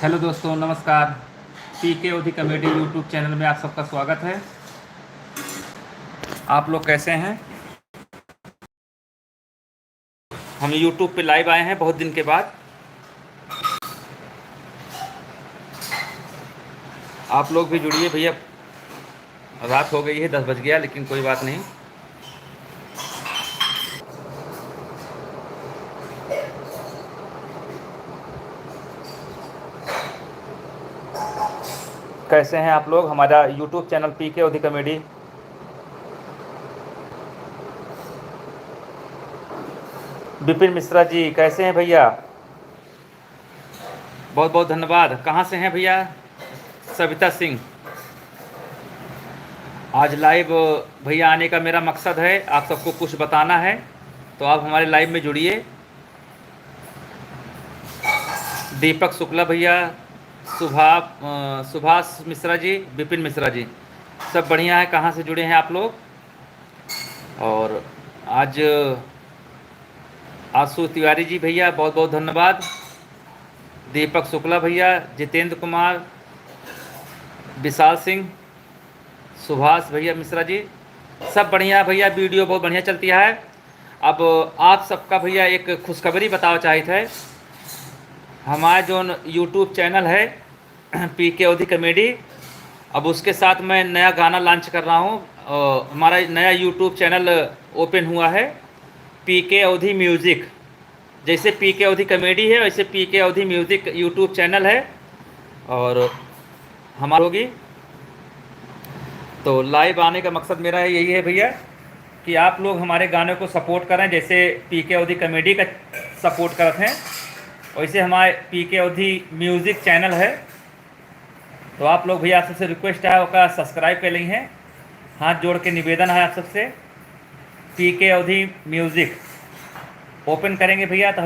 Hello दोस्तों, नमस्कार। पीके ओधी कॉमेडी यूट्यूब चैनल में आप सबका स्वागत है। आप लोग कैसे हैं? हम यूट्यूब पे लाइव आए हैं बहुत दिन के बाद। आप लोग भी जुड़िए भैया। रात हो गई है, 10 बज गया, लेकिन कोई बात नहीं। कैसे हैं आप लोग? हमारा यूट्यूब चैनल पीके ओधी कॉमेडी। विपिन मिश्रा जी कैसे हैं भैया? बहुत बहुत धन्यवाद। कहाँ से हैं भैया? सविता सिंह। आज लाइव भैया आने का मेरा मकसद है आप सबको कुछ बताना है, तो आप हमारे लाइव में जुड़िए। दीपक शुक्ला भैया, सुभाष मिश्रा जी, विपिन मिश्रा जी, सब बढ़िया है। कहाँ से जुड़े हैं आप लोग? और आज आशु तिवारी जी भैया बहुत बहुत धन्यवाद। दीपक शुक्ला भैया, जितेंद्र कुमार, विशाल सिंह, सुभाष भैया मिश्रा जी, सब बढ़िया भैया। वीडियो बहुत बढ़िया चलती है। अब आप सबका भैया एक खुशखबरी बताना चाहे थे। हमारा जो यूट्यूब चैनल है पीके ओधी कॉमेडी, अब उसके साथ मैं नया गाना लॉन्च कर रहा हूँ। हमारा नया यूट्यूब चैनल ओपन हुआ है, पीके ओधी म्यूज़िक। जैसे पीके ओधी कॉमेडी है वैसे पीके ओधी म्यूज़िक यूट्यूब चैनल है। और हमारी होगी तो लाइव आने का मकसद मेरा यही है भैया कि आप लोग हमारे गाने को सपोर्ट करें। जैसे पीके ओधी कॉमेडी का सपोर्ट करते हैं वैसे हमारे पीके ओधी म्यूज़िक चैनल है। तो आप लोग भैया, आप सबसे रिक्वेस्ट है उसका सब्सक्राइब कर ली हैं। हाथ जोड़ के निवेदन है आप सबसे। पीके ओधी म्यूज़िक ओपन करेंगे भैया तो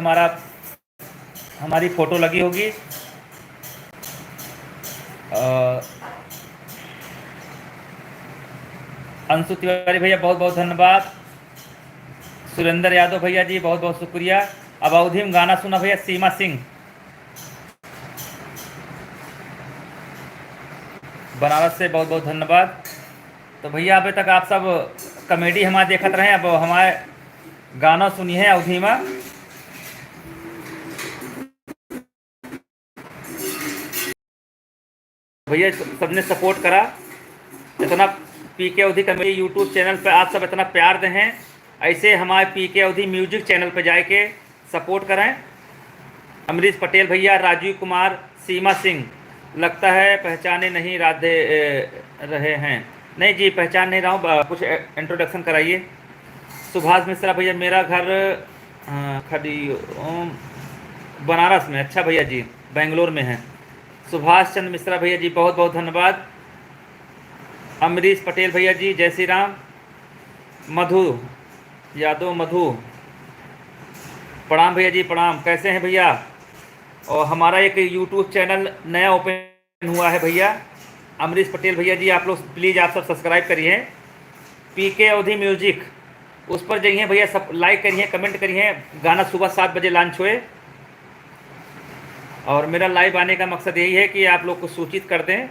हमारी फ़ोटो लगी होगी। अंशु तिवारी भैया बहुत बहुत धन्यवाद। सुरेंद्र यादव भैया जी बहुत बहुत शुक्रिया। अब अवधि में गाना सुना भैया, सीमा सिंह बनारस से बहुत बहुत धन्यवाद। तो भैया अभी तक आप सब कॉमेडी हमारे देखते रहे, अब हमारे गाना सुनिए अवधि में। भैया सबने सपोर्ट करा, इतना पीके ओधी कॉमेडी यूट्यूब चैनल पे आप सब इतना प्यार दें हैं, ऐसे हमारे पीके ओधी म्यूजिक चैनल पे जाके सपोर्ट करें। अमरीश पटेल भैया, राजीव कुमार, सीमा सिंह, लगता है पहचाने नहीं राधे रहे हैं। नहीं जी, पहचान नहीं रहा हूँ, कुछ इंट्रोडक्शन कराइए। सुभाष मिश्रा भैया, मेरा घर खड़ी बनारस में। अच्छा भैया जी, बेंगलोर में है। सुभाष चंद्र मिश्रा भैया जी बहुत बहुत धन्यवाद। अमरीश पटेल भैया जी, जय श्री राम। मधु यादव, मधु प्रणाम भैया जी, प्रणाम। कैसे हैं भैया? और हमारा एक यूट्यूब चैनल नया ओपन हुआ है भैया, अमरीश पटेल भैया जी, आप लोग प्लीज़ आप सब सब्सक्राइब करिए। पीके ओधी म्यूजिक, उस पर जाइए भैया, सब लाइक करिए, कमेंट करिए। गाना सुबह 7 बजे लॉन्च हुए। और मेरा लाइव आने का मकसद यही है कि आप लोग को सूचित कर दें।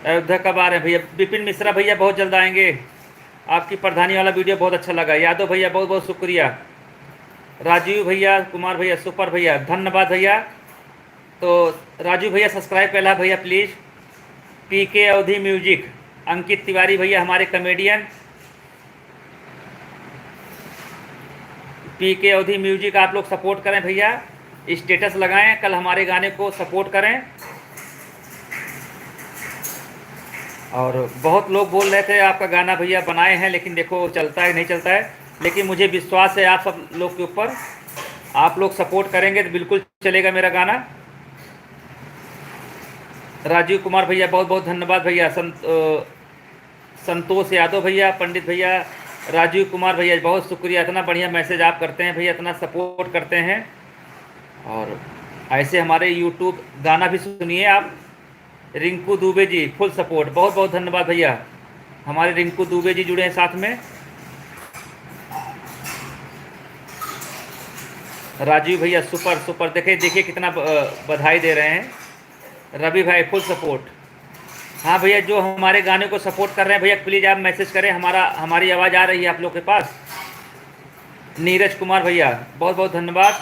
अयोध्या कब आ रहे हैं भैया? विपिन मिश्रा भैया बहुत जल्द आएंगे। आपकी प्रधानी वाला वीडियो बहुत अच्छा लगा। यादव भैया बहुत बहुत शुक्रिया। राजीव भैया, कुमार भैया, सुपर भैया, धन्यवाद भैया। तो राजीव भैया सब्सक्राइब पहला भैया please. PK ओधी music, Ankit Tiwari भैया हमारे कॉमेडियन। पीके ओधी म्यूजिक आप लोग सपोर्ट करें भैया, स्टेटस लगाएं, कल हमारे गाने को सपोर्ट करें। और बहुत लोग बोल रहे थे आपका गाना भैया बनाए हैं, लेकिन देखो चलता है नहीं चलता है। लेकिन मुझे विश्वास है आप सब लोग के ऊपर, आप लोग सपोर्ट करेंगे तो बिल्कुल चलेगा मेरा गाना। राजीव कुमार भैया बहुत बहुत धन्यवाद भैया। संतोष यादव भैया, पंडित भैया, राजीव कुमार भैया बहुत शुक्रिया। इतना बढ़िया मैसेज आप करते हैं भैया, इतना सपोर्ट करते हैं। और ऐसे हमारे यूट्यूब गाना भी सुनिए आप। रिंकू दुबे जी फुल सपोर्ट, बहुत बहुत धन्यवाद भैया। हमारे रिंकू दुबे जी जुड़े हैं साथ में। राजीव भैया सुपर सुपर, देखिए देखिए कितना बधाई दे रहे हैं। रवि भाई फुल सपोर्ट। हाँ भैया, जो हमारे गाने को सपोर्ट कर रहे हैं भैया प्लीज़ आप मैसेज करें, हमारी आवाज़ आ रही है आप लोग के पास। नीरज कुमार भैया बहुत बहुत धन्यवाद।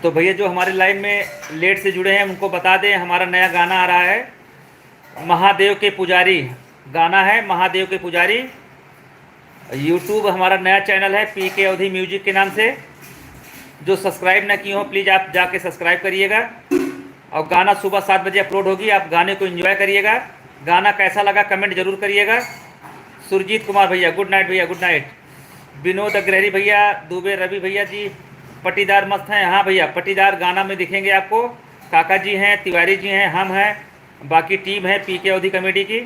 तो भैया जो हमारे लाइन में लेट से जुड़े हैं उनको बता दें, हमारा नया गाना आ रहा है, महादेव के पुजारी गाना है, महादेव के पुजारी। यूट्यूब हमारा नया चैनल है PK अवधी म्यूजिक के नाम से। जो सब्सक्राइब ना किए हो प्लीज़ आप जाके सब्सक्राइब करिएगा। और गाना सुबह 7 बजे अपलोड होगी, आप गाने को एंजॉय करिएगा। गाना कैसा लगा कमेंट जरूर करिएगा। सुरजीत कुमार भैया गुड नाइट भैया, गुड नाइट। विनोद अग्रहरी भैया, दुबे रवि भैया जी पटीदार मस्त हैं। हाँ भैया पटीदार गाना में दिखेंगे आपको। काका जी हैं, तिवारी जी हैं, हम हैं, बाकी टीम है PK अवधी कमेटी की।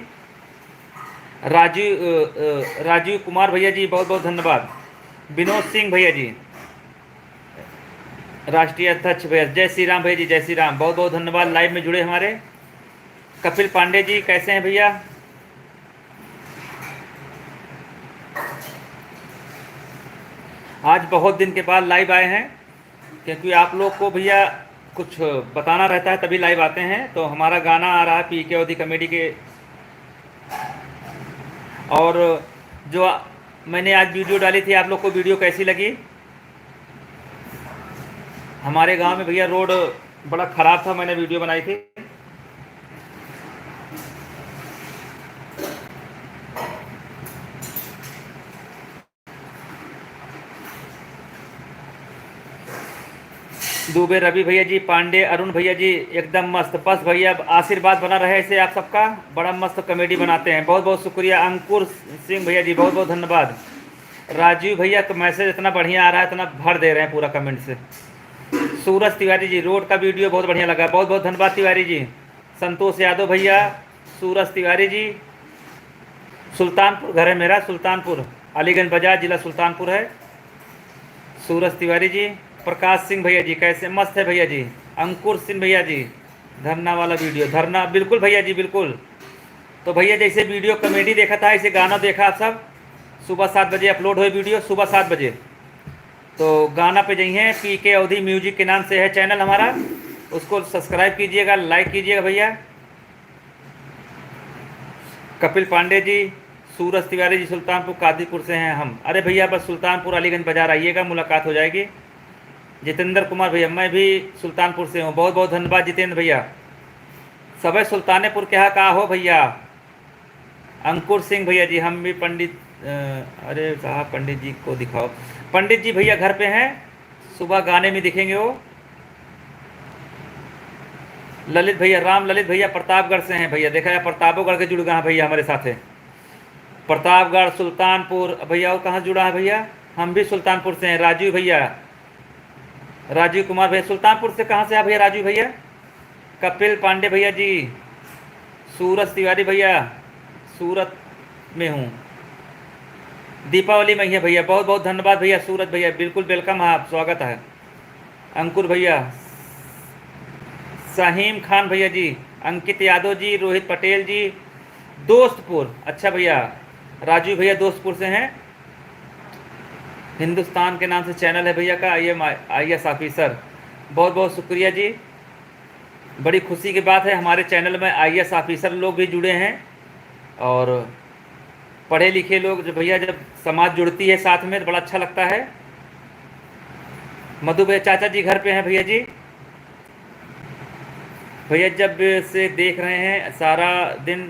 राजीव कुमार भैया जी बहुत बहुत धन्यवाद। विनोद सिंह भैया जी राष्ट्रीय अध्यक्ष भैया, जय श्री राम भैया जी, जय श्री राम, बहुत बहुत धन्यवाद लाइव में जुड़े हमारे। कपिल पांडे जी कैसे हैं भैया? आज बहुत दिन के बाद लाइव आए हैं, क्योंकि आप लोग को भैया कुछ बताना रहता है तभी लाइव आते हैं। तो हमारा गाना आ रहा है PK अवधी कमेटी के, और जो मैंने आज वीडियो डाली थी आप लोग को वीडियो कैसी लगी? हमारे गांव में भैया रोड बड़ा ख़राब था, मैंने वीडियो बनाई थी। दुबे रवि भैया जी, पांडे अरुण भैया जी एकदम मस्त। बस भैया आशीर्वाद बना रहे इसे आप सबका, बड़ा मस्त कॉमेडी बनाते हैं, बहुत बहुत शुक्रिया। अंकुर सिंह भैया जी बहुत बहुत धन्यवाद। राजीव भैया तो मैसेज इतना बढ़िया आ रहा है, इतना भर दे रहे हैं पूरा कमेंट से। सूरज तिवारी जी रोड का वीडियो बहुत बढ़िया लगा, बहुत बहुत धन्यवाद तिवारी जी। संतोष यादव भैया, सूरज तिवारी जी, सुल्तानपुर घर है मेरा, सुल्तानपुर अलीगंज बाजार जिला सुल्तानपुर है। सूरज तिवारी जी, प्रकाश सिंह भैया जी कैसे, मस्त है भैया जी। अंकुर सिंह भैया जी, धरना वाला वीडियो, धरना बिल्कुल भैया जी बिल्कुल। तो भैया जैसे वीडियो कॉमेडी देखा था ऐसे गाना देखा आप सब। सुबह 7 बजे अपलोड हुए वीडियो, सुबह 7 बजे। तो गाना पे जाइए, PK अवधी म्यूजिक के नाम से है चैनल हमारा, उसको सब्सक्राइब कीजिएगा, लाइक कीजिएगा भैया। कपिल पांडे जी, सूरज तिवारी जी सुल्तानपुर कादीपुर से हैं हम। अरे भैया बस सुल्तानपुर अलीगंज बाजार आइएगा, मुलाकात हो जाएगी। जितेंद्र कुमार भैया, मैं भी सुल्तानपुर से हूँ, बहुत बहुत धन्यवाद जितेंद्र भैया। सब सुल्तानपुर के यहाँ कहा हो भैया। अंकुर सिंह भैया जी, हम भी पंडित, अरे साहब पंडित जी को दिखाओ। पंडित जी भैया घर पे हैं, सुबह गाने में दिखेंगे वो। ललित भैया, राम ललित भैया प्रतापगढ़ से हैं भैया, देखा है प्रतापगढ़ के जुड़ गए हैं भैया हमारे साथ है। प्रतापगढ़ सुल्तानपुर भैया, वो कहाँ जुड़ा है भैया? हम भी सुल्तानपुर से हैं। राजीव भैया, राजीव कुमार भैया सुल्तानपुर से, कहाँ से आप भैया राजीव भैया? कपिल पांडे भैया जी, सूरज तिवारी भैया सूरत में हूँ। दीपावली में ही है भैया, बहुत बहुत धन्यवाद भैया। सूरज भैया बिल्कुल वेलकम है, आप स्वागत है। अंकुर भैया, सहीम खान भैया जी, अंकित यादव जी, रोहित पटेल जी दोस्तपुर, अच्छा भैया। राजू भैया दोस्तपुर से हैं। हिंदुस्तान के नाम से चैनल है भैया का, IAS ऑफिसर, बहुत बहुत शुक्रिया जी। बड़ी खुशी की बात है हमारे चैनल में IAS ऑफिसर लोग भी जुड़े हैं, और पढ़े लिखे लोग जो भैया, जब समाज जुड़ती है साथ में तो बड़ा अच्छा लगता है। मधु भैया चाचा जी घर पे हैं भैया जी। भैया जब से देख रहे हैं सारा दिन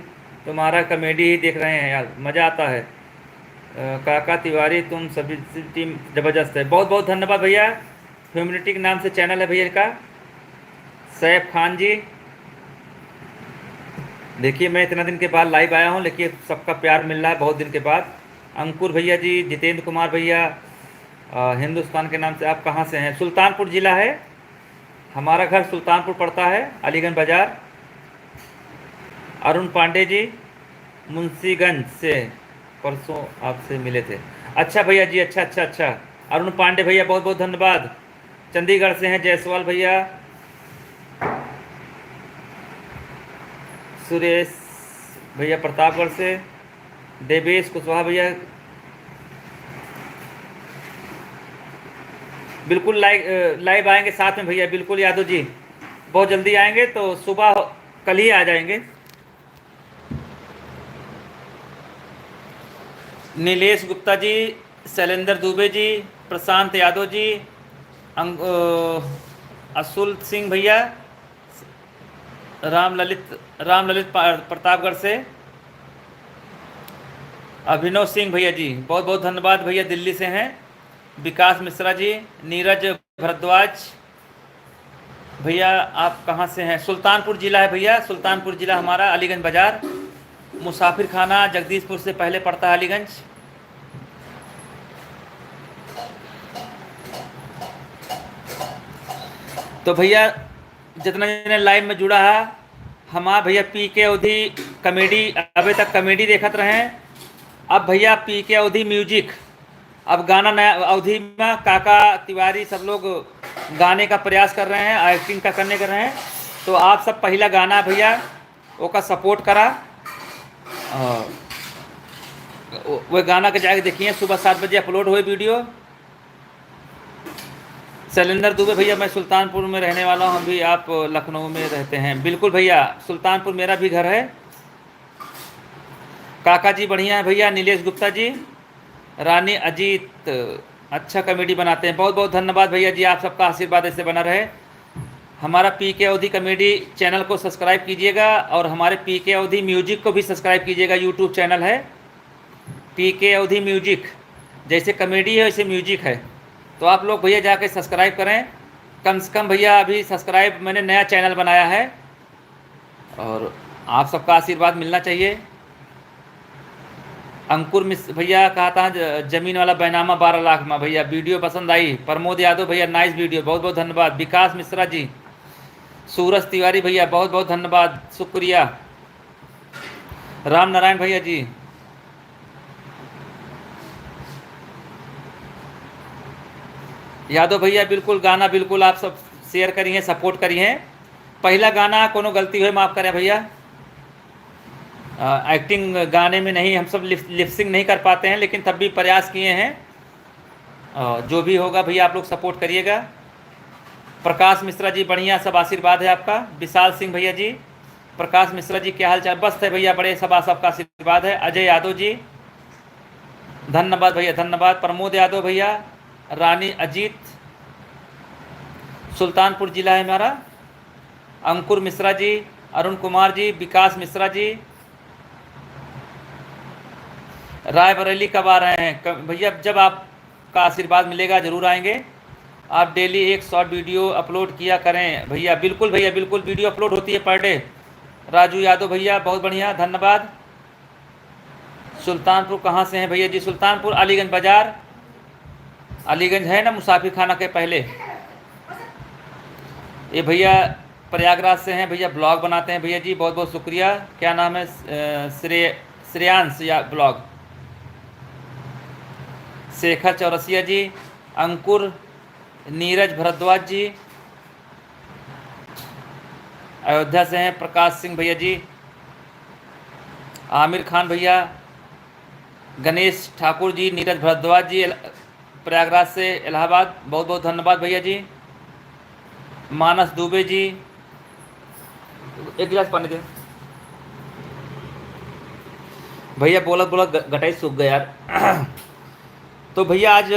तुम्हारा कॉमेडी ही देख रहे हैं यार, मज़ा आता है। काका तिवारी तुम सभी टीम ज़बरदस्त है, बहुत बहुत धन्यवाद भैया। ह्यूमनिटी के नाम से चैनल है भैया का। सैफ खान जी, देखिए मैं इतना दिन के बाद लाइव आया हूँ, लेकिन सबका प्यार मिल रहा है बहुत दिन के बाद। अंकुर भैया जी, जितेंद्र कुमार भैया, हिंदुस्तान के नाम से, आप कहाँ से हैं? सुल्तानपुर ज़िला है हमारा, घर सुल्तानपुर पड़ता है, अलीगंज बाज़ार। अरुण पांडे जी, मुंशीगंज से, परसों आपसे मिले थे। अच्छा भैया जी, अच्छा अच्छा अच्छा। अरुण पांडे भैया बहुत बहुत धन्यवाद। चंडीगढ़ से हैं जायसवाल भैया। सुरेश भैया प्रतापगढ़ से। देवेश कुशवाहा भैया, बिल्कुल लाइव आएंगे साथ में भैया, बिल्कुल यादव जी, बहुत जल्दी आएंगे, तो सुबह कल ही आ जाएंगे। नीलेश गुप्ता जी, शैलेंद्र दुबे जी, प्रशांत यादव जी, असुल सिंह भैया, राम ललित प्रतापगढ़ से, अभिनव सिंह भैया जी, बहुत बहुत धन्यवाद भैया, दिल्ली से हैं। विकास मिश्रा जी, नीरज भरद्वाज भैया, आप कहाँ से हैं? सुल्तानपुर ज़िला है भैया, सुल्तानपुर ज़िला हमारा, अलीगंज बाज़ार। मुसाफिर खाना जगदीशपुर से पहले पड़ता है अलीगंज। तो भैया जितना जने लाइव में जुड़ा है, हमारा भैया पी के अवधि कॉमेडी, अभी तक कॉमेडी देखते रहे, अब भैया पी के अवधि म्यूजिक, अब गाना नया अवधि में काका तिवारी सब लोग गाने का प्रयास कर रहे हैं, एक्टिंग का करने कर रहे हैं। तो आप सब पहला गाना भैया वो का सपोर्ट करा, वो गाना के जाके देखिए, सुबह 7 बजे अपलोड हुए वीडियो। शैलेंद्र दुबे भैया, मैं सुल्तानपुर में रहने वाला हूँ, अभी आप लखनऊ में रहते हैं। बिल्कुल भैया, सुल्तानपुर मेरा भी घर है। काका जी बढ़िया है भैया। नीलेश गुप्ता जी, रानी अजीत, अच्छा कॉमेडी बनाते हैं, बहुत बहुत धन्यवाद भैया जी, आप सबका आशीर्वाद ऐसे बना रहे। हमारा पी के अवधि कॉमेडी चैनल को सब्सक्राइब कीजिएगा, और हमारे पी के अवधि म्यूजिक को भी सब्सक्राइब कीजिएगा, यूट्यूब चैनल है पी के अवधि म्यूजिक, जैसे कॉमेडी है वैसे म्यूजिक है। तो आप लोग भैया जाके सब्सक्राइब करें, कम से कम भैया अभी सब्सक्राइब, मैंने नया चैनल बनाया है और आप सबका आशीर्वाद मिलना चाहिए। अंकुर मिस भैया कहा था ज़मीन वाला बैनामा 12 लाख में, भैया वीडियो पसंद आई। प्रमोद यादव भैया, नाइस वीडियो, बहुत बहुत धन्यवाद। विकास मिश्रा जी, सूरज तिवारी भैया, बहुत बहुत धन्यवाद, शुक्रिया। राम नारायण भैया जी, यादव भैया बिल्कुल गाना बिल्कुल आप सब शेयर करिए, सपोर्ट करिए। पहला गाना कोनो गलती हुई माफ़ करें भैया, एक्टिंग गाने में नहीं, हम सब लिपसिंग नहीं कर पाते हैं, लेकिन तब भी प्रयास किए हैं। जो भी होगा भैया आप लोग सपोर्ट करिएगा। प्रकाश मिश्रा जी बढ़िया, सब आशीर्वाद है आपका। विशाल सिंह भैया जी, प्रकाश मिश्रा जी क्या हाल चाल? बस है भैया, बड़े सब सबका आशीर्वाद है। अजय यादव जी, धन्यवाद भैया, धन्यवाद। प्रमोद यादव भैया, रानी अजीत, सुल्तानपुर जिला है हमारा। अंकुर मिश्रा जी, अरुण कुमार जी, विकास मिश्रा जी, रायबरेली कब आ रहे हैं भैया? जब आपका आशीर्वाद मिलेगा ज़रूर आएंगे। आप डेली एक शॉर्ट वीडियो अपलोड किया करें भैया। बिल्कुल भैया, बिल्कुल वीडियो अपलोड होती है पर डे। राजू यादव भैया, बहुत बढ़िया, धन्यवाद। सुल्तानपुर कहाँ से हैं भैया जी? सुल्तानपुर अलीगंज बाज़ार, अलीगंज है ना मुसाफिर खाना के पहले। ये भैया प्रयागराज से हैं भैया, ब्लॉग बनाते हैं भैया जी, बहुत बहुत शुक्रिया। क्या नाम है? श्रेयांश या ब्लॉग। शेखर चौरसिया जी, अंकुर, नीरज भरद्वाज जी, अयोध्या से हैं। प्रकाश सिंह भैया जी, आमिर खान भैया, गणेश ठाकुर जी, नीरज भरद्वाज जी प्रयागराज से इलाहाबाद, बहुत बहुत धन्यवाद भैया जी। मानस दुबे जी, एक गिलास पानी दे भैया, बोलत बोलत गटाई सूख गया यार। तो भैया आज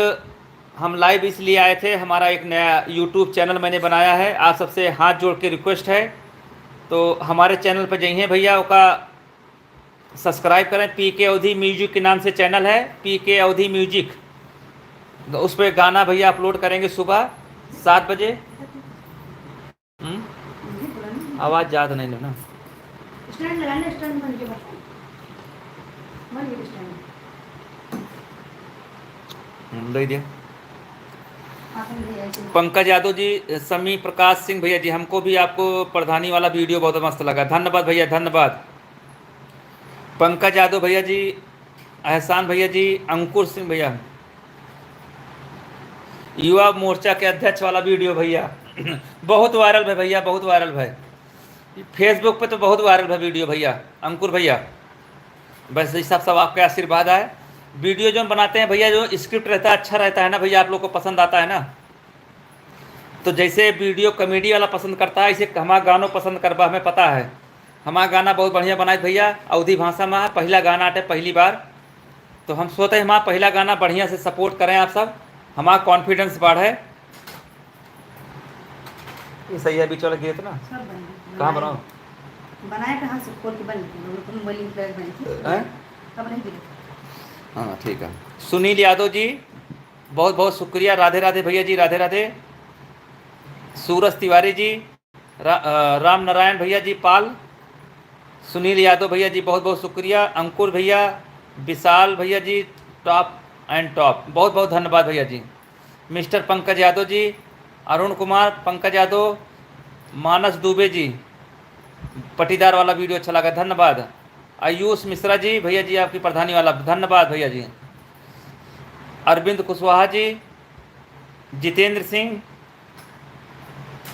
हम लाइव इसलिए आए थे, हमारा एक नया यूट्यूब चैनल मैंने बनाया है, आप सबसे हाथ जोड़ के रिक्वेस्ट है, तो हमारे चैनल पर जाइए भैया, उसका सब्सक्राइब करें। पी के अवधि म्यूजिक के नाम से चैनल है, पी के अवधि म्यूजिक, उस पर गाना भैया अपलोड करेंगे सुबह 7 बजे। आवाज़ ज़्यादा नहीं लेना, स्टैंड लगाना, स्टैंड बन के ले दिया। पंकज यादव जी, समी प्रकाश सिंह भैया जी, हमको भी आपको प्रधानी वाला वीडियो बहुत मस्त लगा, धन्यवाद भैया, धन्यवाद। पंकज यादव भैया जी, एहसान भैया जी, अंकुर सिंह भैया, युवा मोर्चा के अध्यक्ष वाला वीडियो भैया बहुत वायरल है भैया, बहुत वायरल है, फेसबुक पे तो बहुत वायरल है वीडियो भैया। अंकुर भैया, बस ये सब आपका आशीर्वाद है। वीडियो जो हम बनाते हैं भैया, जो स्क्रिप्ट रहता है अच्छा रहता है ना भैया, आप लोग को पसंद आता है ना, तो जैसे वीडियो कॉमेडी वाला पसंद करता है, ऐसे हमारा गानों पसंद करबा, हमें पता है। हमारा गाना बहुत बढ़िया बनाए भैया, अवधी भाषा में है, पहला गाना आटे पहली बार। तो हम सोचते हैं हमारा पहला गाना बढ़िया से सपोर्ट करें आप सब, हमारा कॉन्फिडेंस बढ़े। ये सही है, बीच वाला गिरे थे ना, कहाँ बनाओ बनाया कहाँ से, खोल के बन बोली बनी थी, अब नहीं गिरे। हाँ ठीक है। सुनील यादव जी बहुत बहुत शुक्रिया, राधे राधे भैया जी, राधे राधे। सूरज तिवारी जी, राम नारायण भैया जी पाल, सुनील यादव भैया जी बहुत बहुत शुक्रिया, अंकुर भैया, विशाल भैया जी टॉप एंड टॉप, बहुत बहुत धन्यवाद भैया जी। मिस्टर पंकज यादव जी, अरुण कुमार, पंकज यादव, मानस दुबे जी, पटीदार वाला वीडियो अच्छा लगा, धन्यवाद। आयुष मिश्रा जी भैया जी आपकी प्रधानी वाला, धन्यवाद भैया जी। अरविंद कुशवाहा जी, जितेंद्र सिंह,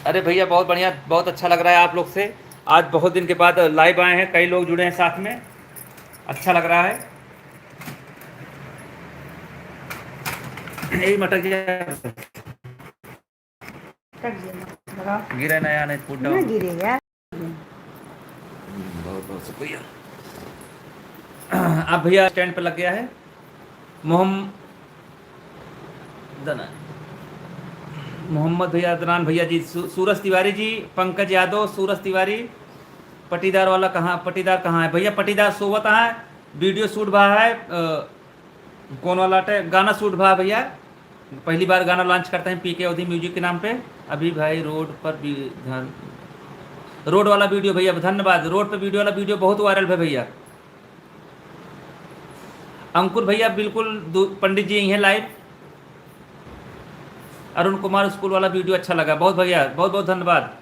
अरे भैया बहुत बढ़िया, बहुत अच्छा लग रहा है आप लोग से, आज बहुत दिन के बाद लाइव आए हैं, कई लोग जुड़े हैं साथ में, अच्छा लग रहा है। यही मटक गिरे नया नहीं फूट गिरेगा। बहुत बहुत शुक्रिया। अब भैया स्टैंड पे लग गया है। मोहम्मद भैया, अदनान भैया जी, सूरज तिवारी जी, पंकज यादव, सूरज तिवारी, पटीदार वाला कहाँ, पटीदार कहाँ है भैया? पटीदार सोवत है, वीडियो शूट भा है, कौन वाला गाना शूट भा भैया, पहली बार गाना लॉन्च करते हैं पीके अवधी म्यूजिक के नाम पे। अभी भाई रोड पर भी रोड वाला वीडियो भैया, धन्यवाद। रोड पे वीडियो वाला वीडियो बहुत वायरल है भैया। अंकुर भैया बिल्कुल, पंडित जी हैं लाइव। अरुण कुमार, स्कूल वाला वीडियो अच्छा लगा, बहुत भैया, बहुत बहुत धन्यवाद।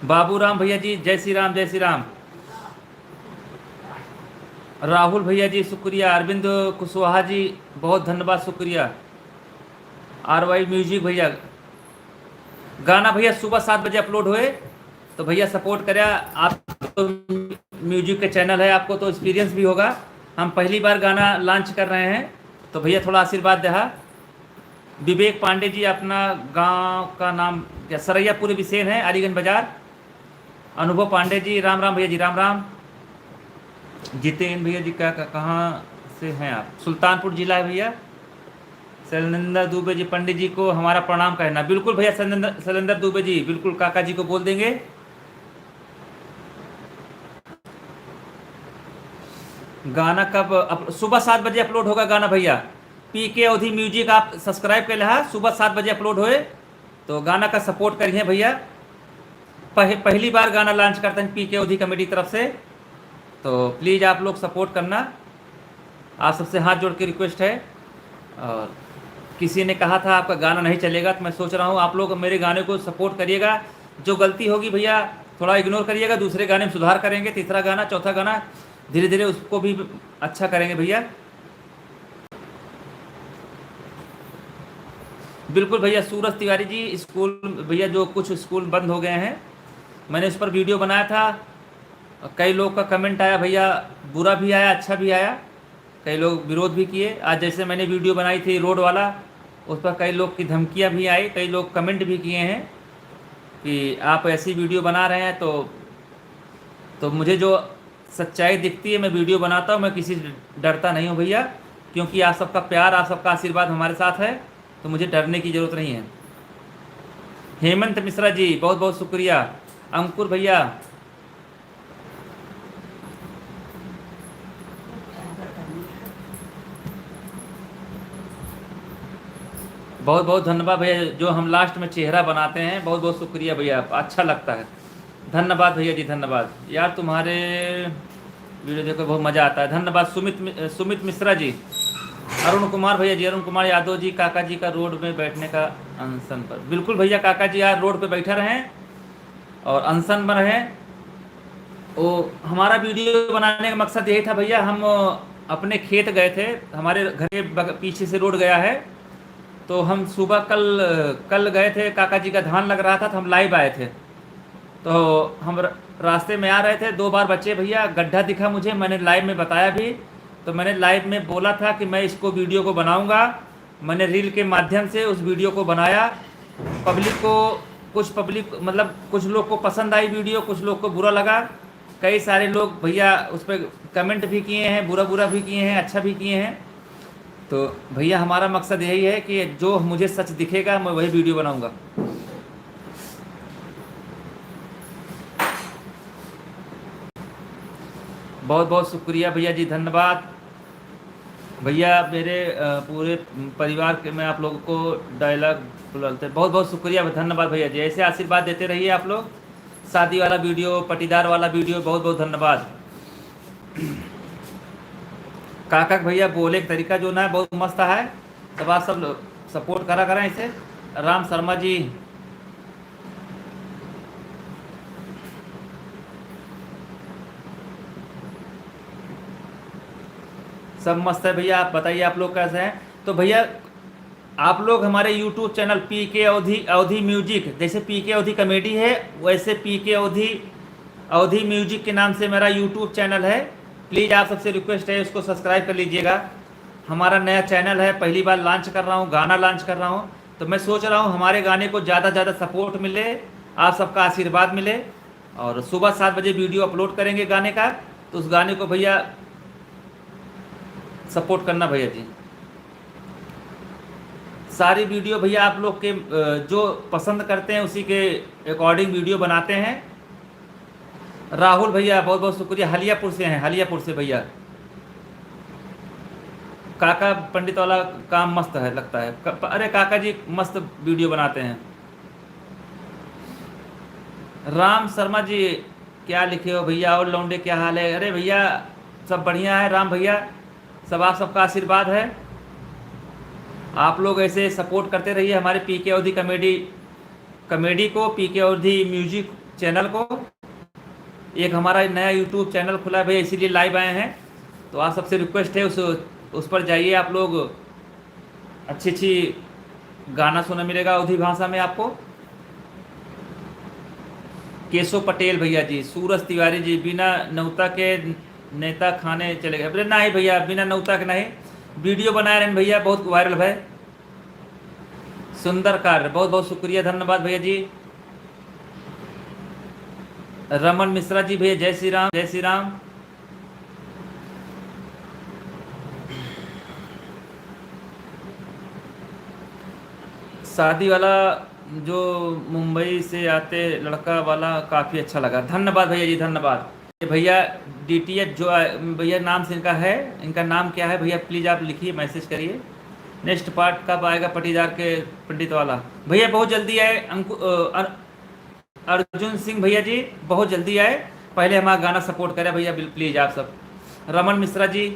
बाबू राम भैया जी, जय श्री राम, जय श्री राम। राहुल भैया जी शुक्रिया, अरविंद कुशवाहा जी बहुत धन्यवाद, शुक्रिया। RY म्यूजिक भैया, गाना भैया सुबह 7 बजे अपलोड हुए, तो भैया सपोर्ट करें आप, तो म्यूजिक के चैनल है, आपको तो एक्सपीरियंस भी होगा, हम पहली बार गाना लॉन्च कर रहे हैं, तो भैया थोड़ा आशीर्वाद दहा। विवेक पांडे जी, अपना गांव का नाम क्या, सरैयापुर विसेन है, अलीगंज बाजार। अनुभव पांडे जी, राम राम भैया जी, राम राम। जितेंद्र भैया जी क्या कहाँ से हैं आप? सुल्तानपुर जिला है भैया। शैलेंद्र दुबे जी, पंडित जी को हमारा प्रणाम कहना। बिल्कुल भैया शैलेंद्र दुबे जी, बिल्कुल काका जी को बोल देंगे। गाना कब सुबह 7 बजे अपलोड होगा गाना भैया। पीके अवधी म्यूजिक आप सब्सक्राइब कर लिया, सुबह 7 बजे अपलोड होए, तो गाना का सपोर्ट करिए भैया। पहली बार गाना लॉन्च करते हैं पीके अवधी कमेटी तरफ से, तो प्लीज़ आप लोग सपोर्ट करना, आप सबसे हाथ जोड़ के रिक्वेस्ट है। और किसी ने कहा था आपका गाना नहीं चलेगा, तो मैं सोच रहा हूँ आप लोग मेरे गाने को सपोर्ट करिएगा, जो गलती होगी भैया थोड़ा इग्नोर करिएगा, दूसरे गाने में सुधार करेंगे, तीसरा गाना, चौथा गाना, धीरे धीरे उसको भी अच्छा करेंगे भैया। बिल्कुल भैया। सूरज तिवारी जी, स्कूल भैया जो कुछ स्कूल बंद हो गए हैं, मैंने उस पर वीडियो बनाया था, कई लोग का कमेंट आया भैया, बुरा भी आया अच्छा भी आया, कई लोग विरोध भी किए। आज जैसे मैंने वीडियो बनाई थी रोड वाला, उस पर कई लोग की धमकियां भी आई, कई लोग कमेंट भी किए हैं कि आप ऐसी वीडियो बना रहे हैं, तो मुझे जो सच्चाई दिखती है मैं वीडियो बनाता हूँ, मैं किसी डरता नहीं हूँ भैया, क्योंकि आप सबका प्यार, आप सबका आशीर्वाद हमारे साथ है, तो मुझे डरने की ज़रूरत नहीं है। हेमंत मिश्रा जी बहुत बहुत शुक्रिया। अंकुर भैया, बहुत बहुत धन्यवाद भैया, जो हम लास्ट में चेहरा बनाते हैं, बहुत बहुत शुक्रिया भैया, अच्छा लगता है, धन्यवाद भैया जी, धन्यवाद यार, तुम्हारे वीडियो देखो बहुत मज़ा आता है, धन्यवाद। सुमित मिश्रा जी, अरुण कुमार भैया जी, अरुण कुमार यादव जी, काका जी का रोड में बैठने का अनशन पर, बिल्कुल भैया, काका जी यार रोड पे बैठे रहें और अनशन में रहें। वो हमारा वीडियो बनाने का मकसद यही था भैया, हम अपने खेत गए थे, हमारे घर के पीछे से रोड गया है, तो हम सुबह कल गए थे, काका जी का धान लग रहा था, तो हम लाइव आए थे, तो हम रास्ते में आ रहे थे, 2 बार बचे भैया, गड्ढा दिखा मुझे, मैंने लाइव में बताया भी, तो मैंने लाइव में बोला था कि मैं इसको वीडियो को बनाऊंगा मैंने रील के माध्यम से उस वीडियो को बनाया। पब्लिक को पब्लिक मतलब कुछ लोग को पसंद आई वीडियो, कुछ लोग को बुरा लगा। कई सारे लोग भैया उस पर कमेंट भी किए हैं, बुरा भी किए हैं, अच्छा भी किए हैं। तो भैया हमारा मकसद यही है कि जो मुझे सच दिखेगा मैं वही वीडियो बनाऊंगा। बहुत बहुत शुक्रिया भैया जी, धन्यवाद भैया। मेरे पूरे परिवार के मैं आप लोगों को डायलॉग बोलते बहुत बहुत शुक्रिया, धन्यवाद भैया जी। ऐसे आशीर्वाद देते रहिए आप लोग। शादी वाला वीडियो, पटीदार वाला वीडियो, बहुत बहुत धन्यवाद। काका भैया बोले का तरीका जो ना है बहुत मस्त है। तब आप सब सपोर्ट करा करें इसे। राम शर्मा जी, सब मस्त है भैया। आप बताइए आप लोग कैसे हैं। तो भैया आप लोग हमारे YouTube चैनल पीके अवधी म्यूजिक, जैसे पीके अवधी कॉमेडी है वैसे पीके अवधी म्यूजिक के नाम से मेरा YouTube चैनल है। प्लीज़ आप सबसे रिक्वेस्ट है उसको सब्सक्राइब कर लीजिएगा। हमारा नया चैनल है, पहली बार लॉन्च कर रहा हूँ, गाना लॉन्च कर रहा हूँ। तो मैं सोच रहा हूँ हमारे गाने को ज़्यादा से ज़्यादा सपोर्ट मिले, आप सबका आशीर्वाद मिले। और सुबह 7 बजे वीडियो अपलोड करेंगे गाने का, तो उस गाने को भैया सपोर्ट करना भैया जी। सारी वीडियो भैया आप लोग के जो पसंद करते हैं उसी के अकॉर्डिंग वीडियो बनाते हैं। राहुल भैया बहुत बहुत शुक्रिया, हलियापुर से हैं, हलियापुर से भैया। काका पंडित वाला काम मस्त है लगता है। अरे काका जी मस्त वीडियो बनाते हैं। राम शर्मा जी क्या लिखे हो भैया, और लौंडे क्या हाल है। अरे भैया सब बढ़िया है राम भैया, सब आप सबका आशीर्वाद है। आप लोग ऐसे सपोर्ट करते रहिए हमारे पीके अवधी कॉमेडी को, पीके अवधी म्यूजिक चैनल को। एक हमारा नया यूट्यूब चैनल खुला है भैया, इसीलिए लाइव आए हैं। तो आप सबसे रिक्वेस्ट है उस पर जाइए आप लोग, अच्छी गाना सुनने मिलेगा अवधी भाषा में आपको। केशव पटेल भैया जी, सूरज तिवारी जी, बिना नौता के नेता खाने चले गए। अरे नहीं भैया, बिना नौता के नहीं, वीडियो बनाए रहे भैया, बहुत वायरल है। सुंदर कार्य, बहुत बहुत शुक्रिया, धन्यवाद भैया जी। रमन मिश्रा जी भैया, जय श्री राम, जय श्री राम। शादी वाला जो मुंबई से आते लड़का वाला काफ़ी अच्छा लगा, धन्यवाद भैया जी, धन्यवाद। भैया DTH जो भैया नाम से इनका है, इनका नाम क्या है भैया, प्लीज़ आप लिखिए, मैसेज करिए। नेक्स्ट पार्ट कब आएगा पटीदार के पंडित वाला। भैया बहुत जल्दी आए। अर्जुन सिंह भैया जी बहुत जल्दी आए, पहले हमारा गाना सपोर्ट करें भैया प्लीज़ आप सब। रमन मिश्रा जी,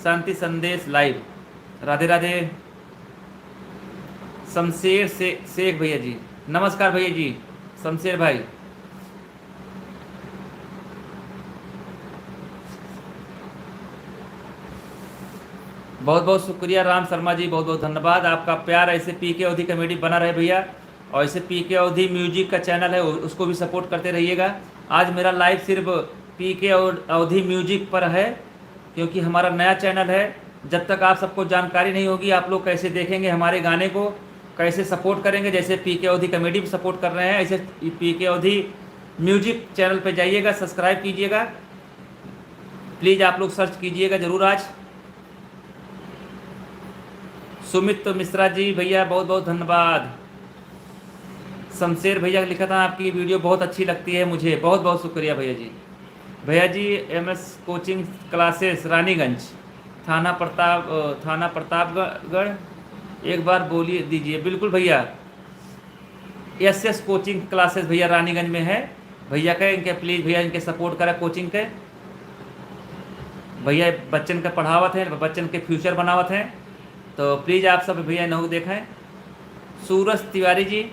शांति संदेश लाइव, राधे राधे। शमशेर शेख भैया जी, नमस्कार भैया जी, शमशेर भाई। बहुत बहुत शुक्रिया राम शर्मा जी, बहुत बहुत धन्यवाद। आपका प्यार ऐसे पीके अवधी कॉमेडी बना रहे भैया, और ऐसे पीके अवधी म्यूजिक का चैनल है उसको भी सपोर्ट करते रहिएगा। आज मेरा लाइव सिर्फ पीके अवधी म्यूजिक पर है, क्योंकि हमारा नया चैनल है। जब तक आप सबको जानकारी नहीं होगी आप लोग कैसे देखेंगे हमारे गाने को, कैसे सपोर्ट करेंगे। जैसे पीके अवधी कॉमेडी भी सपोर्ट कर रहे हैं, ऐसे पीके अवधी म्यूजिक चैनल पे जाइएगा, सब्सक्राइब कीजिएगा प्लीज़, आप लोग सर्च कीजिएगा ज़रूर। आज सुमित मिश्रा जी भैया बहुत बहुत धन्यवाद। शमशेर भैया लिखा था आपकी वीडियो बहुत अच्छी लगती है मुझे, बहुत बहुत शुक्रिया भैया जी। भैया जी MS कोचिंग क्लासेस रानीगंज, थाना प्रतापगढ़, एक बार बोलिए दीजिए। बिल्कुल भैया, SS कोचिंग क्लासेस भैया रानीगंज में है भैया का, इनके प्लीज़ भैया इनके सपोर्ट करा कोचिंग के भैया। बच्चन का पढ़ावत है, बच्चन के फ्यूचर बनावत हैं, तो प्लीज़ आप सब भैया इन्हों देखें। सूरज तिवारी जी,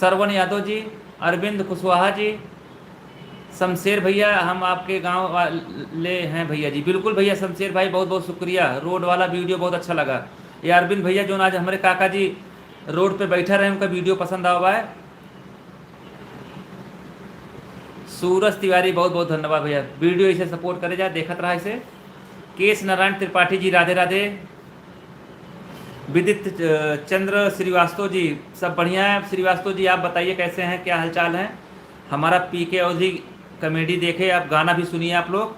सरवण यादव जी, अरविंद कुशवाहा जी, शमशेर भैया हम आपके गांव वाले हैं भैया जी। बिल्कुल भैया शमशेर भाई बहुत बहुत शुक्रिया, रोड वाला वीडियो बहुत अच्छा लगा। ये अरविंद भैया जो आज हमारे काका जी रोड पे बैठा रहे, उनका वीडियो पसंद आ हुआ है। सूरज तिवारी बहुत बहुत धन्यवाद भैया, वीडियो इसे सपोर्ट करे जा, देखत रहा इसे। केश नारायण त्रिपाठी जी, राधे राधे। विदित चंद्र श्रीवास्तव जी, सब बढ़िया है श्रीवास्तव जी, आप बताइए कैसे हैं, क्या हालचाल है। हमारा पीके अवधि कॉमेडी देखे आप, गाना भी सुनिए आप लोग।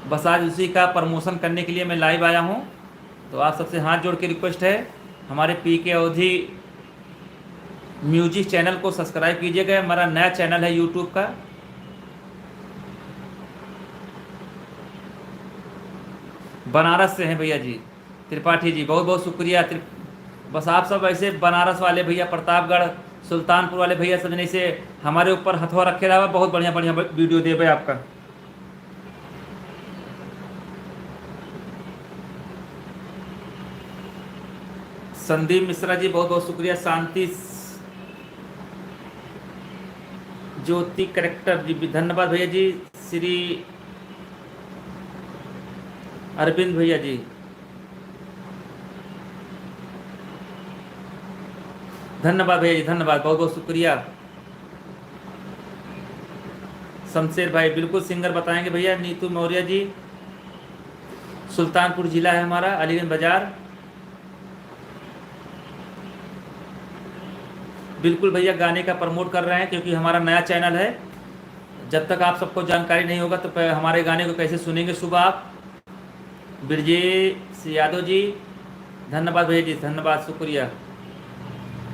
बस आज उसी का प्रमोशन करने के लिए मैं लाइव आया हूँ। तो आप सबसे हाथ जोड़ के रिक्वेस्ट है, हमारे पीके अवधि म्यूजिक चैनल को सब्सक्राइब कीजिएगा। हमारा नया चैनल है यूट्यूब का। बनारस से हैं भैया जी त्रिपाठी जी, बहुत बहुत शुक्रिया। बस आप सब ऐसे बनारस वाले भैया, प्रतापगढ़ सुल्तानपुर वाले भैया सब जने से हमारे ऊपर हथवा रखे रहा, बहुत बढ़िया बढ़िया वीडियो दे भाई आपका। संदीप मिश्रा जी बहुत बहुत शुक्रिया। शांति ज्योति करेक्टर जी भी धन्यवाद भैया जी। श्री अरविंद भैया जी धन्यवाद भैया जी, धन्यवाद, बहुत बहुत शुक्रिया। शमशेर भाई बिल्कुल सिंगर बताएंगे भैया। नीतू मौर्य जी, सुल्तानपुर जिला है हमारा, अलीगंज बाजार। बिल्कुल भैया गाने का प्रमोट कर रहे हैं क्योंकि हमारा नया चैनल है। जब तक आप सबको जानकारी नहीं होगा तो हमारे गाने को कैसे सुनेंगे सुबह आप। ब्रजेश यादव जी धन्यवाद भैया जी, धन्यवाद, शुक्रिया।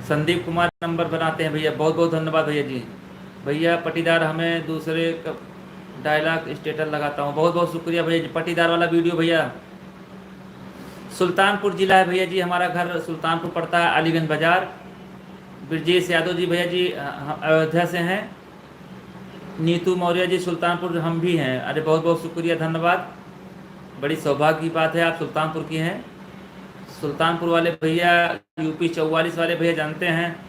संदीप कुमार नंबर बनाते हैं भैया, बहुत बहुत धन्यवाद भैया जी। भैया पटीदार हमें दूसरे का डायलॉग स्टेटस लगाता हूँ, बहुत बहुत शुक्रिया भैया जी। पटीदार वाला वीडियो भैया, सुल्तानपुर जिला है भैया जी, हमारा घर सुल्तानपुर पड़ता है, अलीगंज बाजार। ब्रजेश यादव जी भैया जी अयोध्या से हैं। नीतू मौर्य जी सुल्तानपुर हम भी हैं। अरे बहुत बहुत शुक्रिया, धन्यवाद, बड़ी सौभाग्य की बात है आप सुल्तानपुर की हैं। सुल्तानपुर वाले भैया यूपी 44 वाले भैया जानते हैं,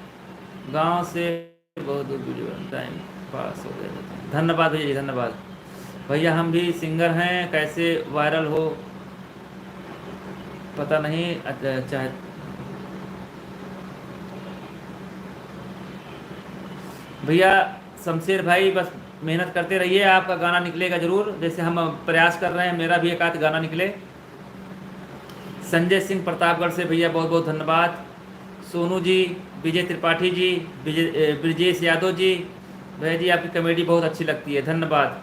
गांव से बहुत दूर वीडियो टाइम पास हो गया। धन्यवाद भैया जी, धन्यवाद भैया। हम भी सिंगर हैं, कैसे वायरल हो पता नहीं। चाहे भैया शमशेर भाई बस मेहनत करते रहिए, आपका गाना निकलेगा जरूर, जैसे हम प्रयास कर रहे हैं, मेरा भी एक आध गाना निकले। संजय सिंह प्रतापगढ़ से भैया बहुत बहुत धन्यवाद। सोनू जी, विजय त्रिपाठी जी, ब्रजेश यादव जी भैया जी, आपकी कॉमेडी बहुत अच्छी लगती है, धन्यवाद।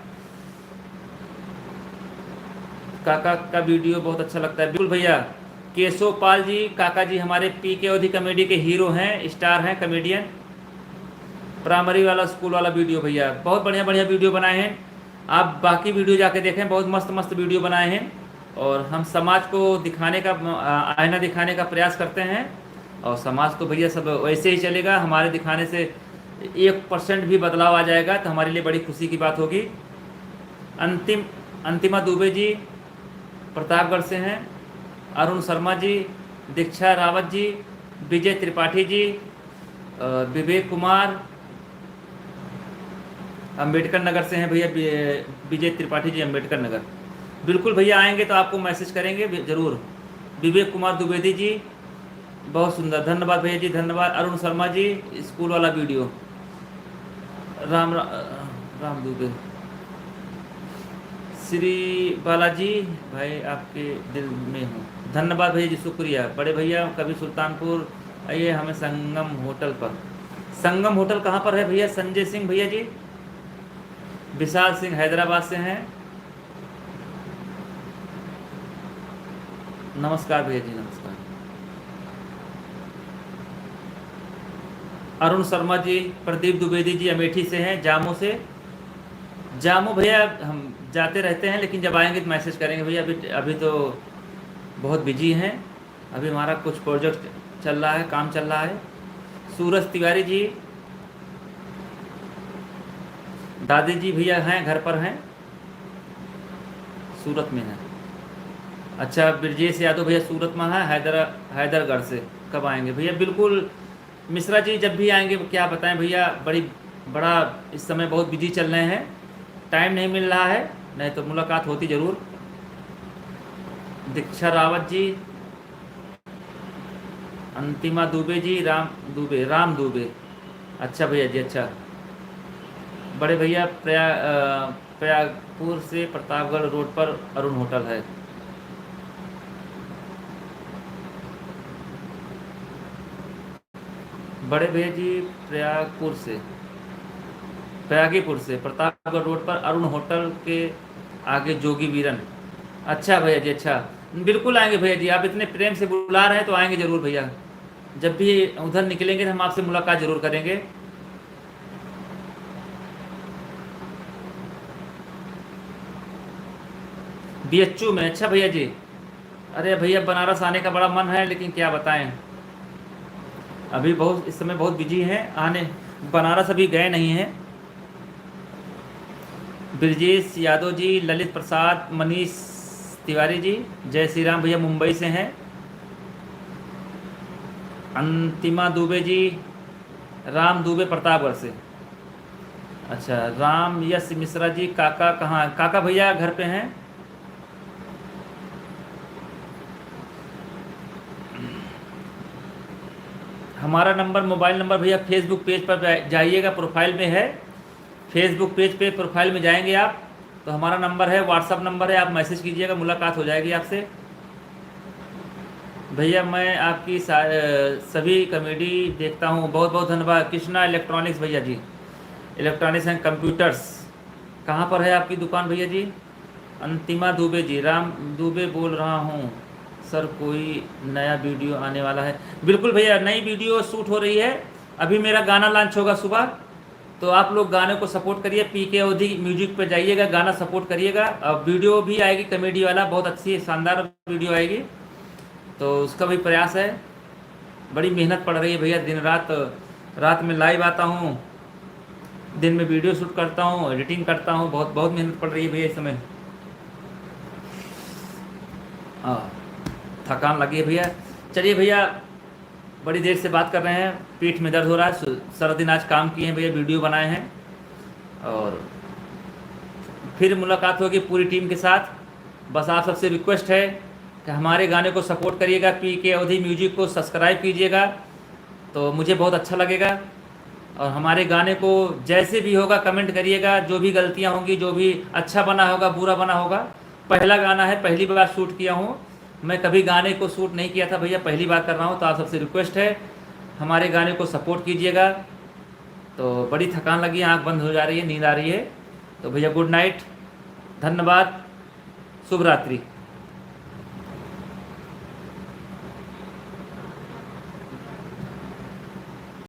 काका का वीडियो बहुत अच्छा लगता है, बिल्कुल भैया। केशव पाल जी, काका जी हमारे पीके अवधि कॉमेडी के हीरो हैं, स्टार हैं, कॉमेडियन। प्राइमरी वाला स्कूल वाला वीडियो भैया, बहुत बढ़िया बढ़िया वीडियो बनाए हैं आप, बाकी वीडियो जाके देखें, बहुत मस्त मस्त वीडियो बनाए हैं। और हम समाज को दिखाने का, आईना दिखाने का प्रयास करते हैं, और समाज तो भैया सब वैसे ही चलेगा, हमारे दिखाने से 1% भी बदलाव आ जाएगा तो हमारे लिए बड़ी खुशी की बात होगी। अंतिमा दुबे जी प्रतापगढ़ से हैं। अरुण शर्मा जी, दीक्षा रावत जी, विजय त्रिपाठी जी, विवेक कुमार अम्बेडकर नगर से हैं भैया, विजय त्रिपाठी जी अम्बेडकर नगर। बिल्कुल भैया आएंगे तो आपको मैसेज करेंगे ज़रूर। विवेक कुमार द्विवेदी जी बहुत सुंदर, धन्यवाद भैया जी, धन्यवाद। अरुण शर्मा जी स्कूल वाला वीडियो, राम दुबे। श्री बालाजी भाई आपके दिल में हूँ, धन्यवाद भैया जी, शुक्रिया। बड़े भैया कभी सुल्तानपुर आइए, हमें संगम होटल पर। संगम होटल कहाँ पर है भैया? संजय सिंह भैया जी, विशाल सिंह हैदराबाद से हैं। नमस्कार भैया जी, नमस्कार। अरुण शर्मा जी, प्रदीप द्विवेदी जी अमेठी से हैं, जामू से। जामू भैया हम जाते रहते हैं, लेकिन जब आएंगे तो मैसेज करेंगे भैया, अभी तो बहुत बिजी हैं, अभी हमारा कुछ प्रोजेक्ट चल रहा है, काम चल रहा है। सूरज तिवारी जी, दादी जी भैया हैं, घर पर हैं, सूरत में हैं। अच्छा, ब्रजेश यादव भैया सूरत में है, हैदरगढ़ से। कब आएंगे भैया? बिल्कुल मिश्रा जी, जब भी आएंगे क्या बताएं भैया, बड़ा इस समय बहुत बिजी चल रहे हैं, टाइम नहीं मिल रहा है, नहीं तो मुलाकात होती ज़रूर। दीक्षा रावत जी, अंतिमा दुबे जी, राम दुबे। अच्छा भैया जी, अच्छा। बड़े भैया प्रयागपुर से, प्रतापगढ़ रोड पर अरुण होटल है। बड़े भैया जी प्रयागीपुर से प्रतापगढ़ रोड पर अरुण होटल के आगे जोगी वीरन। अच्छा भैया जी, अच्छा। बिल्कुल आएंगे भैया जी, आप इतने प्रेम से बुला रहे हैं तो आएंगे ज़रूर भैया। जब भी उधर निकलेंगे तो हम आपसे मुलाकात ज़रूर करेंगे। बीएचयू में, अच्छा भैया जी। अरे भैया बनारस आने का बड़ा मन है, लेकिन क्या बताएं, अभी बहुत इस समय बहुत बिजी हैं। आने बनारस अभी गए नहीं हैं। ब्रजेश यादव जी, ललित प्रसाद, मनीष तिवारी जी, जय श्री राम भैया मुंबई से हैं। अंतिमा दुबे जी, राम दुबे प्रतापगढ़ से। अच्छा, राम यश मिश्रा जी, काका कहाँ? काका भैया घर पे हैं। हमारा नंबर, मोबाइल नंबर भैया फेसबुक पेज पर जाइएगा, प्रोफाइल में है। फेसबुक पेज पे प्रोफाइल में जाएंगे आप तो हमारा नंबर है, व्हाट्सअप नंबर है, आप मैसेज कीजिएगा, मुलाकात हो जाएगी आपसे। भैया मैं आपकी सभी कॉमेडी देखता हूँ, बहुत बहुत धन्यवाद। कृष्णा इलेक्ट्रॉनिक्स भैया जी, इलेक्ट्रॉनिक्स एंड कंप्यूटर्स। कहाँ पर है आपकी दुकान भैया जी? अंतिमा दुबे जी, राम दुबे बोल रहा हूँ सर, कोई नया वीडियो आने वाला है? बिल्कुल भैया, नई वीडियो शूट हो रही है। अभी मेरा गाना लॉन्च होगा सुबह, तो आप लोग गाने को सपोर्ट करिए। पीके ओधी म्यूजिक पे जाइएगा, गाना सपोर्ट करिएगा। अब वीडियो भी आएगी कॉमेडी वाला, बहुत अच्छी शानदार वीडियो आएगी, तो उसका भी प्रयास है। बड़ी मेहनत पड़ रही है भैया, दिन रात, रात में लाइव आता हूँ, दिन में वीडियो शूट करता हूँ, एडिटिंग करता हूँ, बहुत बहुत मेहनत पड़ रही है भैया इस समय। हाँ, थकान लगी है भैया। चलिए भैया, बड़ी देर से बात कर रहे हैं, पीठ में दर्द हो रहा है। सारा दिन आज काम किए हैं भैया, वीडियो बनाए हैं, और फिर मुलाकात होगी पूरी टीम के साथ। बस आप सबसे रिक्वेस्ट है कि हमारे गाने को सपोर्ट करिएगा, पीके ओधी म्यूजिक को सब्सक्राइब कीजिएगा, तो मुझे बहुत अच्छा लगेगा। और हमारे गाने को जैसे भी होगा कमेंट करिएगा, जो भी गलतियाँ होंगी, जो भी अच्छा बना होगा, बुरा बना होगा। पहला गाना है, पहली बार शूट किया हूँ मैं, कभी गाने को शूट नहीं किया था भैया, पहली बार कर रहा हूँ, तो आप सबसे रिक्वेस्ट है हमारे गाने को सपोर्ट कीजिएगा। तो बड़ी थकान लगी, आंख बंद हो जा रही है, नींद आ रही है, तो भैया गुड नाइट, धन्यवाद, शुभ रात्रि।